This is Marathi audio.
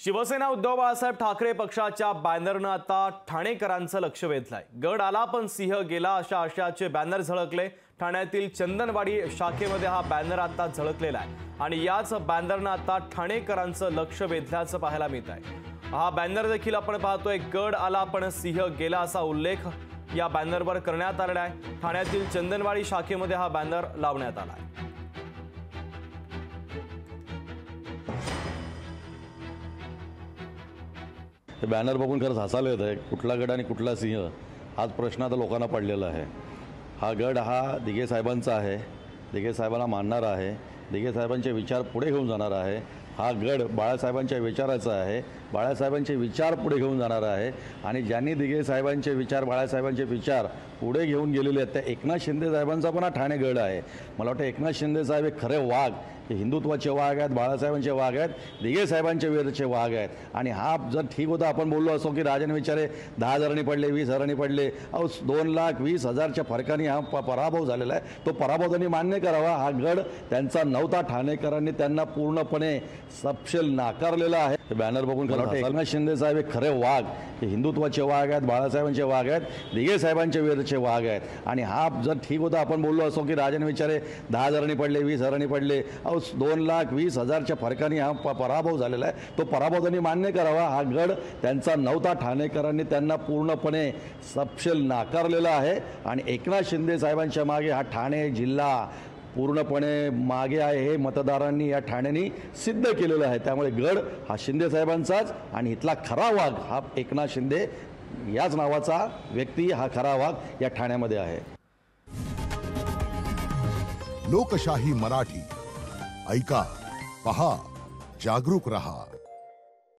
शिवसेना उद्धव बाळासाहेब ठाकरे पक्षाच्या बॅनरनं आता ठाणेकरांचं लक्ष वेधलंय। गड आला पण सिंह गेला अशा आशयाचे बॅनर झळकले। ठाण्यातील चंदनवाडी शाखेमध्ये हा बॅनर आता झळकलेला आहे आणि याच बॅनरनं आता ठाणेकरांचं लक्ष वेधल्याचं पाहायला मिळत आहे। हा बॅनर देखील आपण पाहतोय, गड आला पण सिंह गेला असा उल्लेख या बॅनरवर करण्यात आलेला आहे। ठाण्यातील चंदनवाडी शाखेमध्ये हा बॅनर लावण्यात आला आहे। बॅनर बघून खरंच हसायला येत आहे। कुठला गड आणि कुठला सिंह हाच प्रश्न आता लोकांना पडलेला आहे। हा गड हा दिघे साहेबांचा आहे, दिघे साहेबांना मानणारा आहे, दिघे साहेबांचे विचार पुढे घेऊन जाणार आहे। हा गड बाळासाहेबांच्या विचाराचा आहे, बाळासाहेबांचे विचार पुढे घेऊन जाणार आहे आणि ज्यांनी दिघे साहेबांचे विचार, बाळासाहेबांचे विचार पुढे घेऊन गेलेले आहेत त्या एकनाथ शिंदे साहेबांचा पण हा ठाणे गड आहे। मला वाटतं एकनाथ शिंदे साहेब हे खरे वाघ, हे हिंदुत्वाचे वाघ आहेत, बाळासाहेबांचे वाघ आहेत, दिघे साहेबांचे विरोधाचे वाघ आहेत। आणि हा जर ठीक होता आपण बोललो असो की राजन विचारे 10,000 पडले, 20,000 पडले, 2,20,000च्या फरकाने हा पराभव झालेला आहे। तो पराभव त्यांनी मान्य करावा। हा गड त्यांचा नव्हता, ठाणेकरांनी त्यांना पूर्णपणे सपशेल नाकारलेला आहे। बॅनर बघून खरं वाटतं एकनाथ शिंदे साहेब हे खरे वाघ, हे हिंदुत्वाचे वाघ आहेत, बाळासाहेबांचे वाघ आहेत, दिघे साहेबांचे विरोधाचे वाघ आहेत। आणि हा जर ठीक होता आपण बोललो असो की राजन विचारे 10,000 पडले, 20,000 पडले, 2,20,000च्या फरकाने हा पराभव झालेला आहे। तो पराभव त्यांनी मान्य करावा। हा गड त्यांचा नव्हता, ठाणेकरांनी त्यांना पूर्णपणे सपशेल नाकारलेला आहे आणि एकनाथ शिंदे साहेबांच्या मागे हा ठाणे जिल्हा पूर्णपणे मागे आहे हे मतदारांनी या ठाण्यानी सिद्ध केलेलं आहे। त्यामुळे गड हा शिंदे साहेबांचाच आणि इथला खरा वाघ हा एकनाथ शिंदे याच नावाचा व्यक्ती, हा खरा वाघ या ठाण्यामध्ये आहे। लोकशाही मराठी ऐका, पहा, जागरूक रहा।